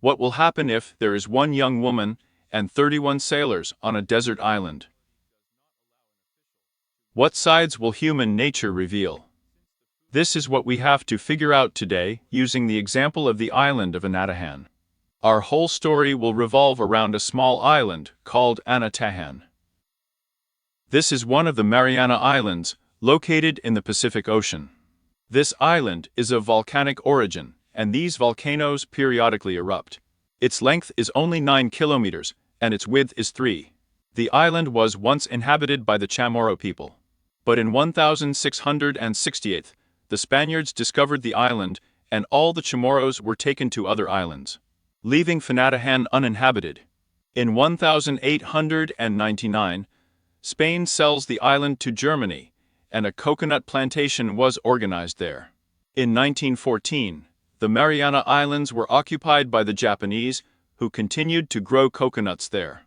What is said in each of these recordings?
What will happen if there is one young woman and 31 sailors on a desert island? What sides will human nature reveal? This is what we have to figure out today using the example of the island of Anatahan. Our whole story will revolve around a small island called Anatahan. This is one of the Mariana Islands, located in the Pacific Ocean. This island is of volcanic origin, and these volcanoes periodically erupt. Its length is only 9 kilometers, and its width is 3. The island was once inhabited by the Chamorro people. But in 1668, the Spaniards discovered the island, and all the Chamorros were taken to other islands, leaving Fanatahan uninhabited. In 1899, Spain sells the island to Germany, and a coconut plantation was organized there. In 1914, the Mariana Islands were occupied by the Japanese, who continued to grow coconuts there.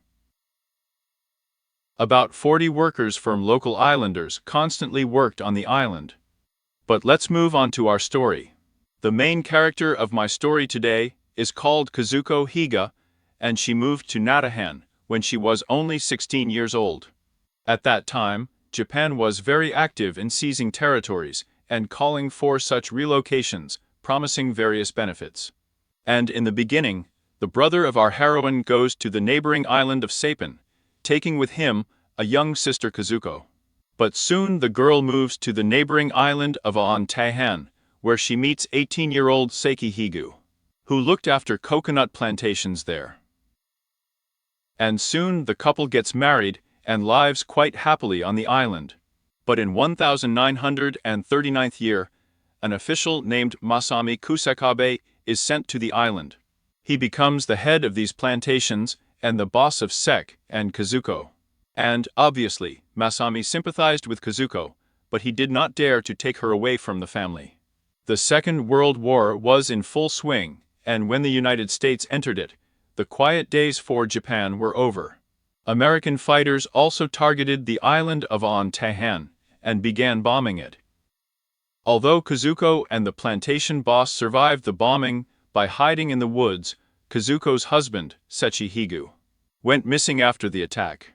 About 40 workers from local islanders constantly worked on the island. But let's move on to our story. The main character of my story today is called Kazuko Higa, and she moved to Natahan when she was only 16 years old. At that time, Japan was very active in seizing territories and calling for such relocations, promising various benefits. And in the beginning, the brother of our heroine goes to the neighboring island of Saipan, taking with him a young sister Kazuko. But soon the girl moves to the neighboring island of Anatahan, where she meets 18-year-old Seiki Higu, who looked after coconut plantations there. And soon the couple gets married and lives quite happily on the island. But in 1939th year, an official named Masami Kusakabe is sent to the island. He becomes the head of these plantations and the boss of Sek and Kazuko. And, obviously, Masami sympathized with Kazuko, but he did not dare to take her away from the family. The Second World War was in full swing, and when the United States entered it, the quiet days for Japan were over. American fighters also targeted the island of Anatahan and began bombing it. Although Kazuko and the plantation boss survived the bombing by hiding in the woods, Kazuko's husband, Sechi Higu, went missing after the attack.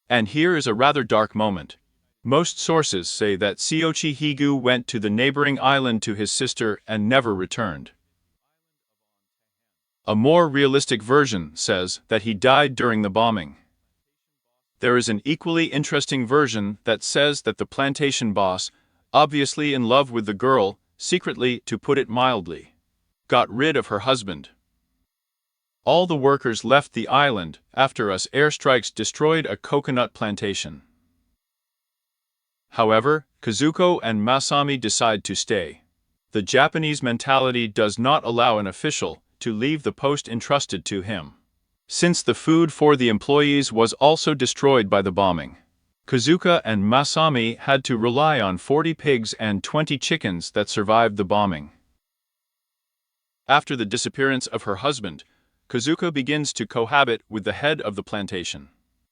And here is a rather dark moment. Most sources say that Seochi Higu went to the neighboring island to his sister and never returned. A more realistic version says that he died during the bombing. There is an equally interesting version that says that the plantation boss, obviously in love with the girl, secretly, to put it mildly, got rid of her husband. All the workers left the island after US airstrikes destroyed a coconut plantation. However, Kazuko and Masami decide to stay. The Japanese mentality does not allow an official to leave the post entrusted to him, since the food for the employees was also destroyed by the bombing. Kazuka and Masami had to rely on 40 pigs and 20 chickens that survived the bombing. After the disappearance of her husband, Kazuko begins to cohabit with the head of the plantation.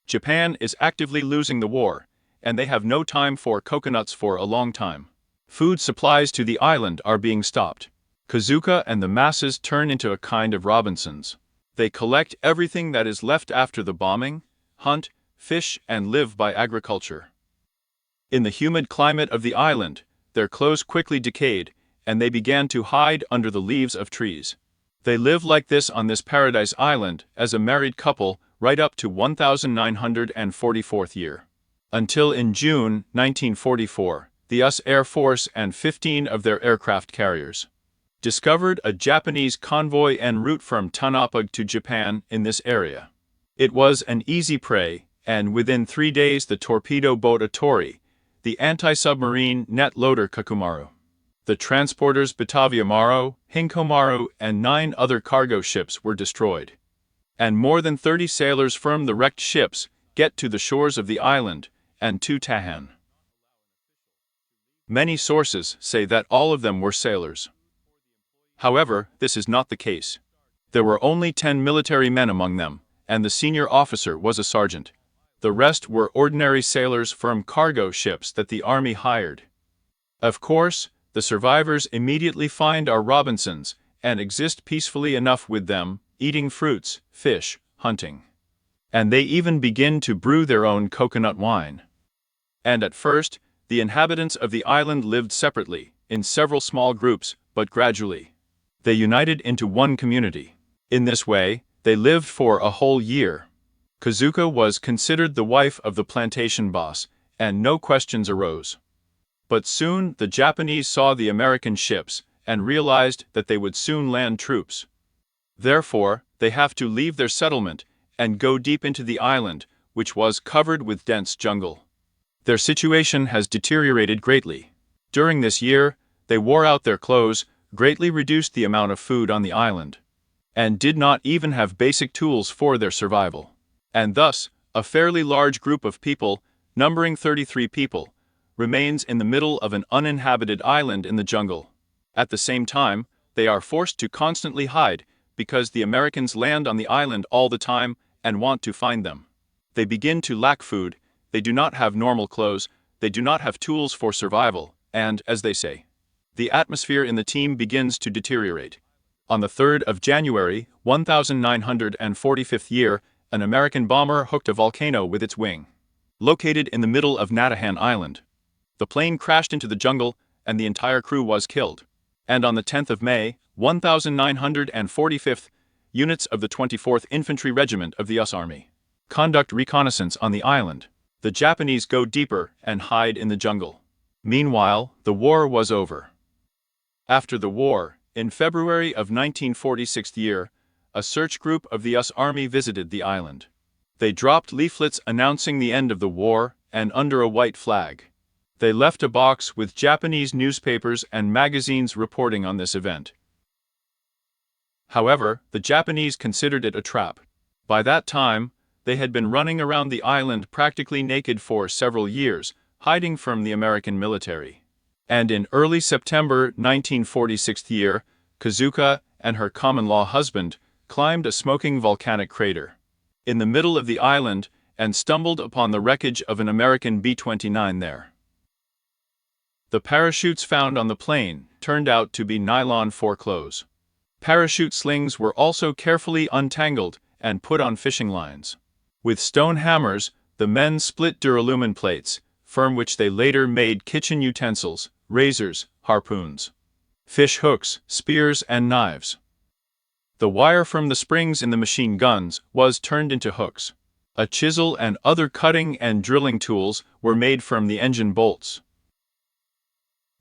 Japan is actively losing the war, and they have no time for coconuts for a long time. Food supplies to the island are being stopped. Kazuka and the masses turn into a kind of Robinsons. They collect everything that is left after the bombing, hunt, fish, and live by agriculture. In the humid climate of the island, their clothes quickly decayed, and they began to hide under the leaves of trees. They live like this on this paradise island as a married couple right up to 1944th year. Until in June 1944, the US Air Force and 15 of their aircraft carriers discovered a Japanese convoy en route from Tanapag to Japan in this area. It was an easy prey, and within 3 days the torpedo boat Otori, the anti-submarine net loader Kakumaru, the transporters Batavia Maru, Hinkomaru, and 9 other cargo ships were destroyed. And more than 30 sailors from the wrecked ships get to the shores of the island and to Tahan. Many sources say that all of them were sailors. However, this is not the case. There were only 10 military men among them, and the senior officer was a sergeant. The rest were ordinary sailors from cargo ships that the army hired. Of course, the survivors immediately find our Robinsons and exist peacefully enough with them, eating fruits, fish, hunting. And they even begin to brew their own coconut wine. And at first, the inhabitants of the island lived separately, in several small groups, but gradually, they united into one community. In this way, they lived for a whole year. Kazuka was considered the wife of the plantation boss, and no questions arose. But soon the Japanese saw the American ships, and realized that they would soon land troops. Therefore, they have to leave their settlement, and go deep into the island, which was covered with dense jungle. Their situation has deteriorated greatly. During this year, they wore out their clothes, greatly reduced the amount of food on the island, and did not even have basic tools for their survival. And thus, a fairly large group of people, numbering 33 people, remains in the middle of an uninhabited island in the jungle. At the same time, they are forced to constantly hide, because the Americans land on the island all the time and want to find them. They begin to lack food, they do not have normal clothes, they do not have tools for survival, and, as they say, the atmosphere in the team begins to deteriorate. On the 3rd of January, 1945th year, an American bomber hooked a volcano with its wing. Located in the middle of Natahan Island. The plane crashed into the jungle, and the entire crew was killed. And on the 10th of May, 1945th units of the 24th Infantry Regiment of the US Army conduct reconnaissance on the island. The Japanese go deeper and hide in the jungle. Meanwhile, the war was over. After the war, in February of 1946 year, a search group of the US Army visited the island. They dropped leaflets announcing the end of the war, and under a white flag. They left a box with Japanese newspapers and magazines reporting on this event. However, the Japanese considered it a trap. By that time, they had been running around the island practically naked for several years, hiding from the American military. And in early September 1946 year, Kazuka and her common-law husband climbed a smoking volcanic crater in the middle of the island and stumbled upon the wreckage of an American B-29 there. The parachutes found on the plane turned out to be nylon for clothes. Parachute slings were also carefully untangled and put on fishing lines. With stone hammers, the men split duralumin plates, from which they later made kitchen utensils, razors, harpoons, fish hooks, spears, and knives. The wire from the springs in the machine guns was turned into hooks. A chisel and other cutting and drilling tools were made from the engine bolts.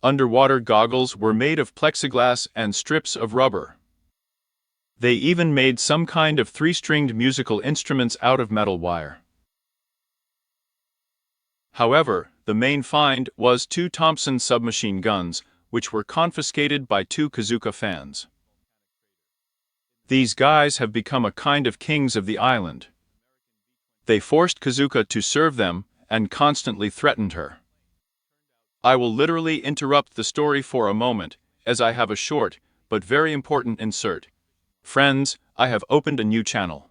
Underwater goggles were made of plexiglass and strips of rubber. They even made some kind of three-stringed musical instruments out of metal wire. However, the main find was 2 Thompson submachine guns, which were confiscated by 2 Kazuka fans. These guys have become a kind of kings of the island. They forced Kazuka to serve them and constantly threatened her. I will literally interrupt the story for a moment, as I have a short, but very important insert. Friends, I have opened a new channel.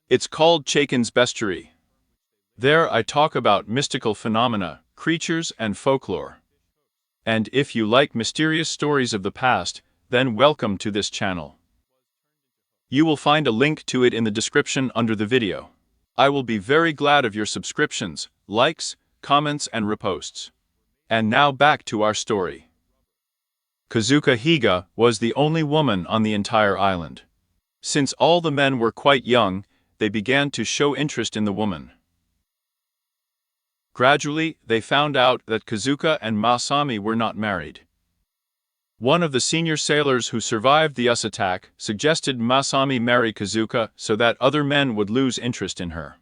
It's called Chaikin's Bestiary. There I talk about mystical phenomena, creatures, and folklore. And if you like mysterious stories of the past, then welcome to this channel. You will find a link to it in the description under the video. I will be very glad of your subscriptions, likes, comments, and reposts. And now back to our story. Kazuka Higa was the only woman on the entire island. Since all the men were quite young, they began to show interest in the woman. Gradually, they found out that Kazuka and Masami were not married. One of the senior sailors who survived the US attack suggested Masami marry Kazuka so that other men would lose interest in her.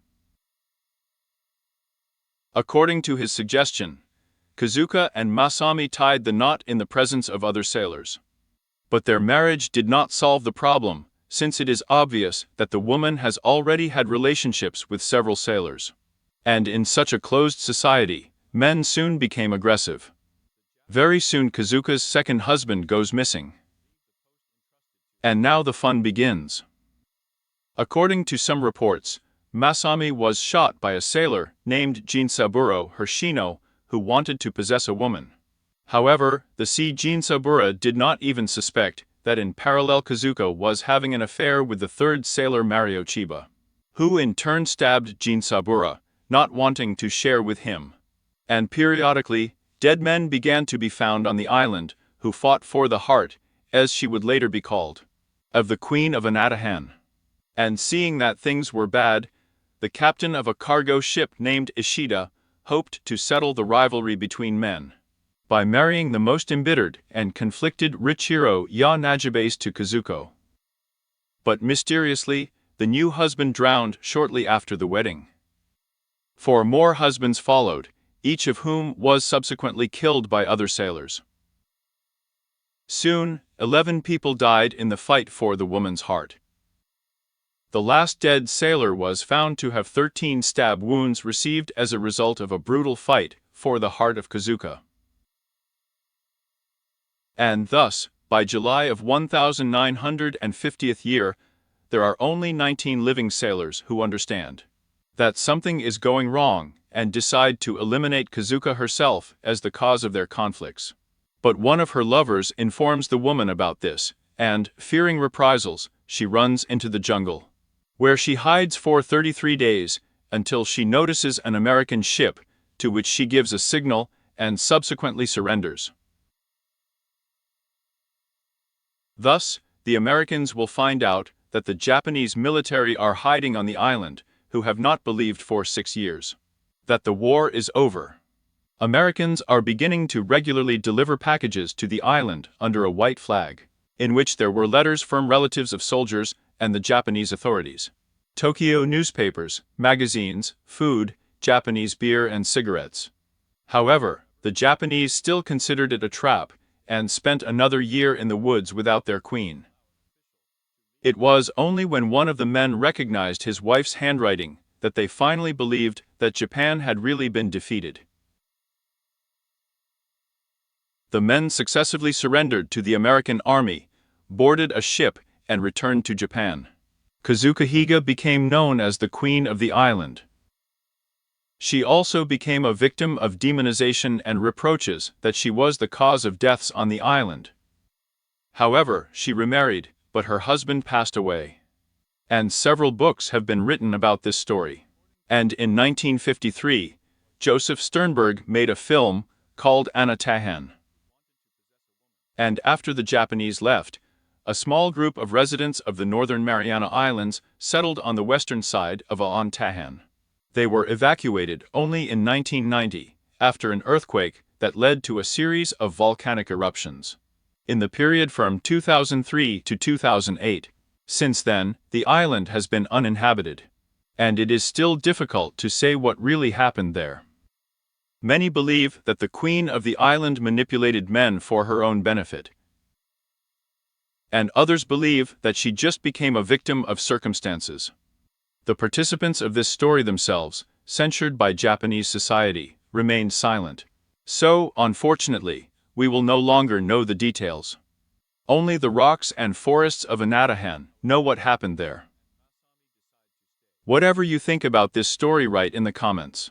According to his suggestion, Kazuka and Masami tied the knot in the presence of other sailors. But their marriage did not solve the problem, since it is obvious that the woman has already had relationships with several sailors. And in such a closed society, men soon became aggressive. Very soon Kazuka's second husband goes missing. And now the fun begins. According to some reports, Masami was shot by a sailor named Jinsaburo Hirshino, who wanted to possess a woman. However, the sea Jinsaburo did not even suspect that in parallel Kazuko was having an affair with the third sailor Mario Chiba, who in turn stabbed Jin Sabura, not wanting to share with him. And periodically, dead men began to be found on the island, who fought for the heart, as she would later be called, of the Queen of Anatahan. And seeing that things were bad, the captain of a cargo ship named Ishida hoped to settle the rivalry between men by marrying the most embittered and conflicted Richiro Ya Najibase to Kazuko. But mysteriously, the new husband drowned shortly after the wedding. 4 more husbands followed, each of whom was subsequently killed by other sailors. Soon, 11 people died in the fight for the woman's heart. The last dead sailor was found to have 13 stab wounds received as a result of a brutal fight for the heart of Kazuka. And thus, by July of 1950th year, there are only 19 living sailors who understand that something is going wrong and decide to eliminate Kazuka herself as the cause of their conflicts. But one of her lovers informs the woman about this, and, fearing reprisals, she runs into the jungle, where she hides for 33 days until she notices an American ship, to which she gives a signal and subsequently surrenders. Thus, the Americans will find out that the Japanese military are hiding on the island, who have not believed for 6 years that the war is over. Americans are beginning to regularly deliver packages to the island under a white flag, in which there were letters from relatives of soldiers and the Japanese authorities. Tokyo newspapers, magazines, food, Japanese beer and cigarettes. However, the Japanese still considered it a trap and spent another year in the woods without their queen. It was only when one of the men recognized his wife's handwriting that they finally believed that Japan had really been defeated. The men successively surrendered to the American army, boarded a ship, and returned to Japan. Kazuka Higa became known as the Queen of the Island. She also became a victim of demonization and reproaches that she was the cause of deaths on the island. However, she remarried, but her husband passed away. And several books have been written about this story. And in 1953, Joseph Sternberg made a film called Anatahan. And after the Japanese left, a small group of residents of the Northern Mariana Islands settled on the western side of Anatahan. They were evacuated only in 1990, after an earthquake that led to a series of volcanic eruptions in the period from 2003 to 2008. Since then, the island has been uninhabited, and it is still difficult to say what really happened there. Many believe that the queen of the island manipulated men for her own benefit, and others believe that she just became a victim of circumstances. The participants of this story themselves, censured by Japanese society, remained silent. So, unfortunately, we will no longer know the details. Only the rocks and forests of Anatahan know what happened there. Whatever you think about this story, write in the comments.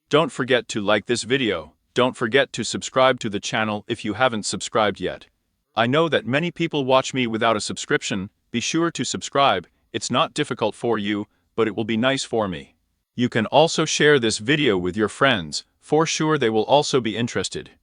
Don't forget to like this video. Don't forget to subscribe to the channel if you haven't subscribed yet. I know that many people watch me without a subscription. Be sure to subscribe. It's not difficult for you, but it will be nice for me. You can also share this video with your friends, for sure they will also be interested.